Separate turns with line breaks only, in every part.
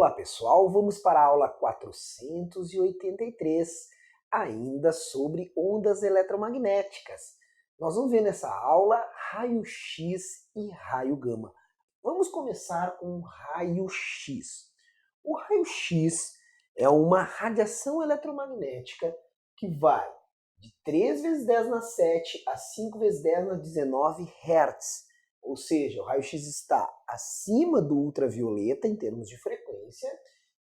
Olá pessoal, vamos para a aula 483, ainda sobre ondas eletromagnéticas. Nós vamos ver nessa aula raio-x e raio gama. Vamos começar com o raio-x. O raio-x é uma radiação eletromagnética que vai de 3 vezes 10 na 7 a 5 vezes 10 na 19 Hz. Ou seja, o raio-x está acima do ultravioleta em termos de frequência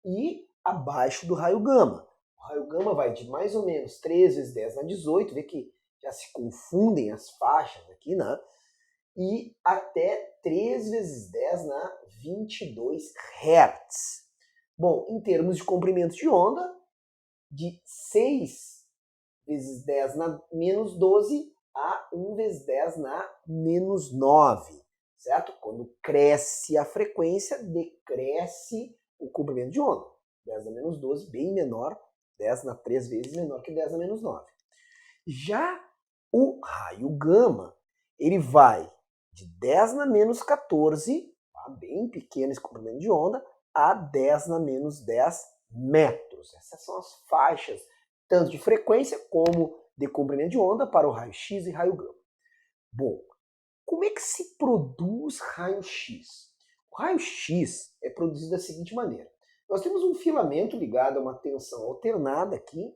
e abaixo do raio gama. O raio gama vai de mais ou menos 3 vezes 10 na 18, vê que já se confundem as faixas aqui, né? E até 3 vezes 10 na 22 Hz. Bom, em termos de comprimento de onda, de 6 vezes 10 na menos 12 a 1 vezes 10 na menos 9, certo? Quando cresce a frequência, decresce o comprimento de onda. 10 na menos 12, bem menor, 10 na 3 vezes menor que 10 na menos 9. Já o raio gama, ele vai de 10 na menos 14, tá? Bem pequeno esse comprimento de onda, a 10 na menos 10 metros. Essas são as faixas, tanto de frequência como de comprimento de onda para o raio-x e raio gama. Bom, como é que se produz raio-x? O raio-x é produzido da seguinte maneira. Nós temos um filamento ligado a uma tensão alternada aqui.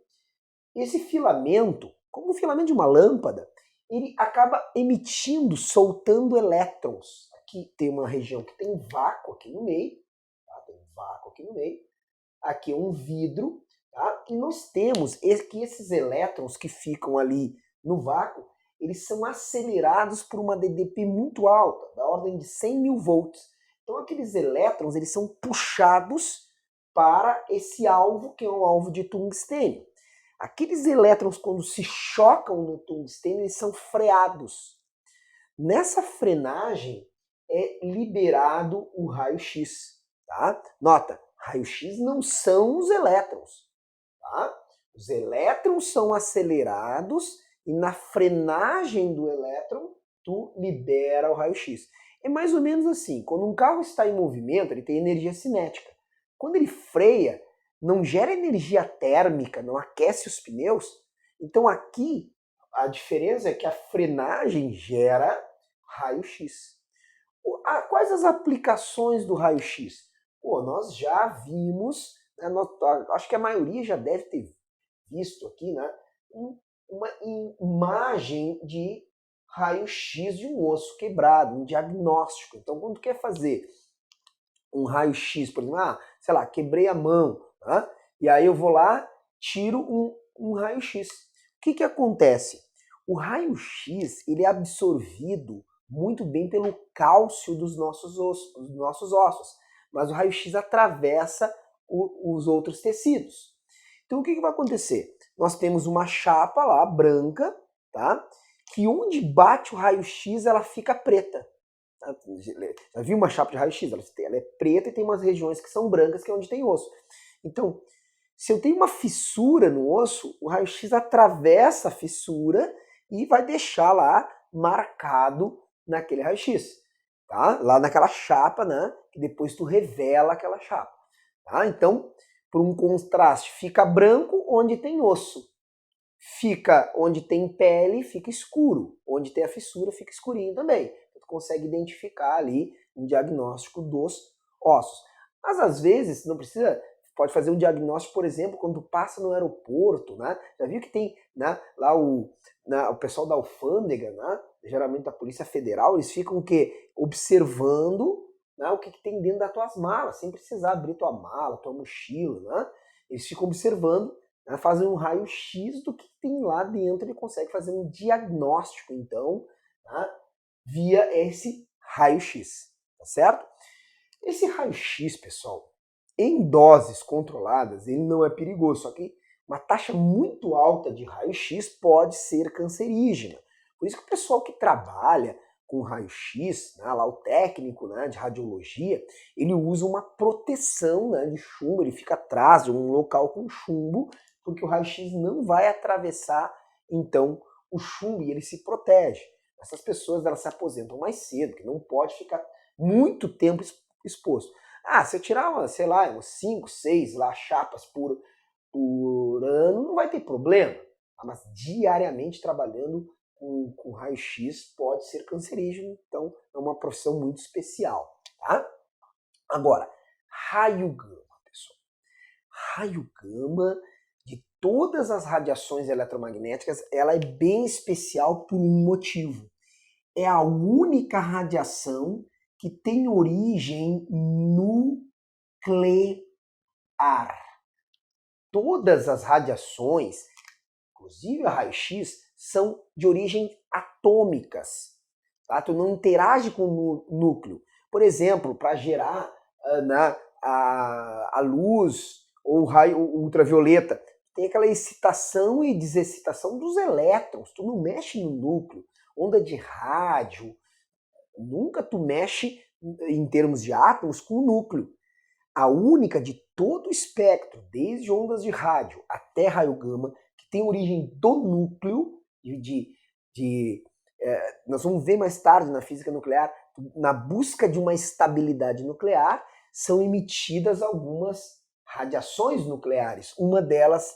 Esse filamento, como o filamento de uma lâmpada, ele acaba emitindo, soltando elétrons. Aqui tem uma região que tem vácuo aqui no meio, tá? Tem vácuo aqui no meio. Aqui é um vidro. Tá? E nós temos que esses elétrons que ficam ali no vácuo, eles são acelerados por uma DDP muito alta, da ordem de 100 mil volts. Então aqueles elétrons eles são puxados para esse alvo, que é um alvo de tungstênio. Aqueles elétrons, quando se chocam no tungstênio, eles são freados. Nessa frenagem é liberado o raio-x. Tá? Nota, raio-x não são os elétrons. Tá? Os elétrons são acelerados e na frenagem do elétron tu libera o raio-x. É mais ou menos assim, quando um carro está em movimento, ele tem energia cinética. Quando ele freia, não gera energia térmica, não aquece os pneus. Então aqui a diferença é que a frenagem gera raio-x. Quais as aplicações do raio-x? Nós já vimos, né, acho que a maioria já deve ter visto aqui, né, uma imagem de raio-x de um osso quebrado, um diagnóstico. Então, quando tu quer fazer um raio-x, por exemplo, sei lá, quebrei a mão, tá? E aí eu vou lá, tiro um raio-x. O que acontece? O raio-x ele é absorvido muito bem pelo cálcio dos nossos ossos, mas o raio-x atravessa os outros tecidos. Então o que vai acontecer? Nós temos uma chapa lá, branca, tá? Que onde bate o raio-x ela fica preta. Tá? Já viu uma chapa de raio-x? Ela é preta e tem umas regiões que são brancas, que é onde tem osso. Então, se eu tenho uma fissura no osso, o raio-x atravessa a fissura e vai deixar lá marcado naquele raio-x, tá? Lá naquela chapa, né? Que depois tu revela aquela chapa, tá? Então, por um contraste, fica branco onde tem osso, fica onde tem pele, fica escuro, onde tem a fissura, fica escurinho também. Tu consegue identificar ali um diagnóstico dos ossos. Mas às vezes não precisa. Pode fazer um diagnóstico, por exemplo, quando passa no aeroporto, né? Já viu que tem, né, lá o pessoal da alfândega, né? Geralmente da Polícia Federal, eles ficam o quê? Observando, né, o que tem dentro das tuas malas, sem precisar abrir tua mala, tua mochila, né? Eles ficam observando, né, fazem um raio-x do que tem lá dentro, ele consegue fazer um diagnóstico, então, né, via esse raio-x, tá certo? Esse raio-x, pessoal, em doses controladas, ele não é perigoso, só que uma taxa muito alta de raio-x pode ser cancerígena. Por isso que o pessoal que trabalha com raio-x, né, lá o técnico, né, de radiologia, ele usa uma proteção, né, de chumbo, ele fica atrás de um local com chumbo, porque o raio-x não vai atravessar, então, o chumbo e ele se protege. Essas pessoas elas se aposentam mais cedo, que não pode ficar muito tempo exposto. Se eu tirar, sei lá, uns 5, 6 lá, chapas por ano, não vai ter problema. Mas diariamente trabalhando com raio-x pode ser cancerígeno, então é uma profissão muito especial. Tá? Agora, raio gama, pessoal. Raio gama, de todas as radiações eletromagnéticas, ela é bem especial por um motivo. É a única radiação que tem origem nuclear. Todas as radiações, inclusive a raio-x, são de origem atômicas. Tá? Tu não interage com o núcleo. Por exemplo, para gerar a luz ou o raio ultravioleta, tem aquela excitação e desexcitação dos elétrons. Tu não mexe no núcleo. Onda de rádio, nunca tu mexe em termos de átomos com o núcleo. A única de todo o espectro, desde ondas de rádio até raio gama, que tem origem do núcleo, nós vamos ver mais tarde na física nuclear, na busca de uma estabilidade nuclear, são emitidas algumas radiações nucleares. Uma delas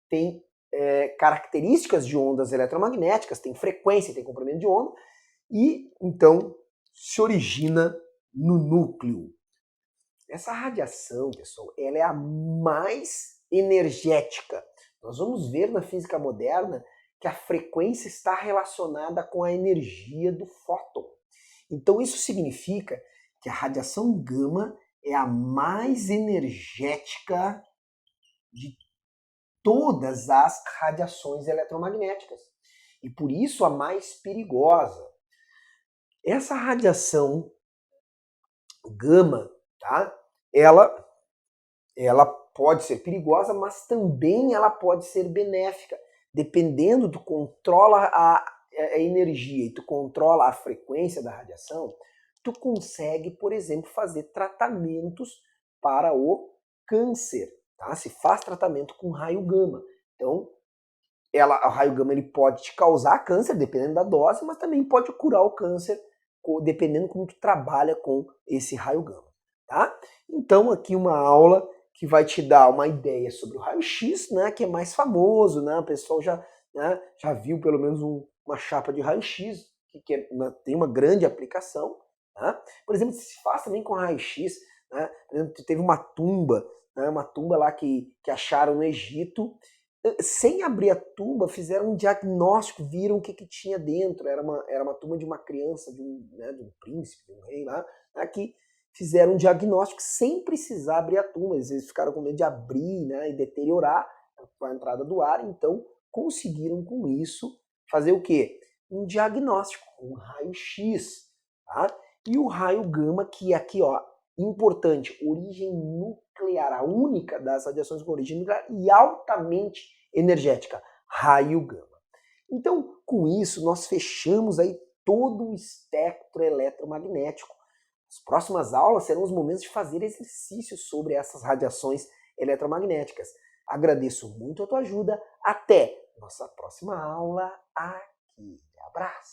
tem características de ondas eletromagnéticas, tem frequência, tem comprimento de onda, e então se origina no núcleo. Essa radiação, pessoal, ela é a mais energética. Nós vamos ver na física moderna que a frequência está relacionada com a energia do fóton. Então isso significa que a radiação gama é a mais energética de todas as radiações eletromagnéticas. E por isso a mais perigosa. Essa radiação gama, tá? Ela pode ser perigosa, mas também ela pode ser benéfica. Dependendo, tu controla a energia e tu controla a frequência da radiação, tu consegue, por exemplo, fazer tratamentos para o câncer. Tá? Se faz tratamento com raio gama. Então, o raio gama ele pode te causar câncer, dependendo da dose, mas também pode curar o câncer, dependendo como tu trabalha com esse raio gama. Tá? Então, aqui uma aula que vai te dar uma ideia sobre o raio-x, né, que é mais famoso, né, o pessoal já viu pelo menos uma chapa de raio-x, tem uma grande aplicação. Tá? Por exemplo, se faz também com raio-x, né, por exemplo, teve uma tumba lá que acharam no Egito. Sem abrir a tumba, fizeram um diagnóstico, viram o que tinha dentro. Era uma tumba de uma criança, de um príncipe, de um rei lá, que fizeram um diagnóstico sem precisar abrir a tumba. Eles ficaram com medo de abrir, né, e deteriorar a entrada do ar, então conseguiram com isso fazer o quê? Um diagnóstico, um raio-x. Tá? E o raio gama, que aqui, ó, importante, origem nuclear, a única das radiações com origem nuclear e altamente energética, raio gama. Então, com isso, nós fechamos aí todo o espectro eletromagnético. As próximas aulas serão os momentos de fazer exercícios sobre essas radiações eletromagnéticas. Agradeço muito a tua ajuda. Até nossa próxima aula. Aquele abraço.